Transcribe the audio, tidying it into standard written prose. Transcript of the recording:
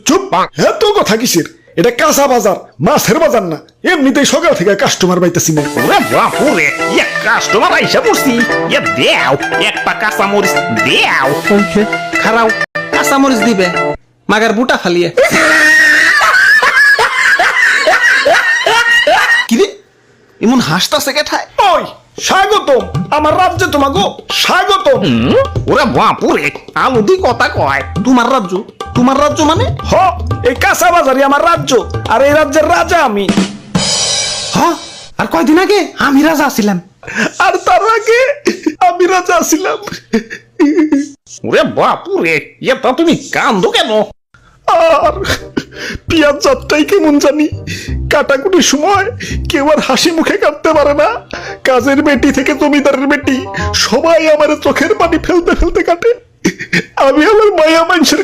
চুপ, এত কথা কিসের? এটা কাঁচা বাজার, মাছের বাজার না। এমনিতেই সকাল থেকে কাস্টমার পাইতেছি না। ওরে বাপুরে, কাস্টমার আইসা পড়ছি। দেও একটা কাঁচা মরিচ দেও। খারাও কাঁচা মরিচ দিবে মাগার বুটা ফালিয়ে। কিরে এমন হাসতাছে কেঠায়? ওই স্বাগতম, আমার রাজ্যে তোমাকে স্বাগতম। ওরে বাপুরে, আলু দি কথা কয়। তোমার রাজ্য? তোমার রাজ্য মানে? হ, এই কাঁচা বাজারই আমার রাজ্য, আর এই রাজ্যের রাজা আমি। হ, আর কয়দিন আগে আমি রাজা ছিলাম। আর তার আগে আমি রাজা ছিলাম। ওরে বাপুরে, তা তুমি কান্দো কেন? আর পিয়াজ যাত্রাই কেমন জানি, কাটাকুটির সময় কেউ আর হাসি মুখে কাটতে পারে না। কাজের বেটি থেকে জমিদারের বেটি সবাই আমার চোখের পানি ফেলতে ফেলতে কাটে। আমি আমার মায়া মানুষের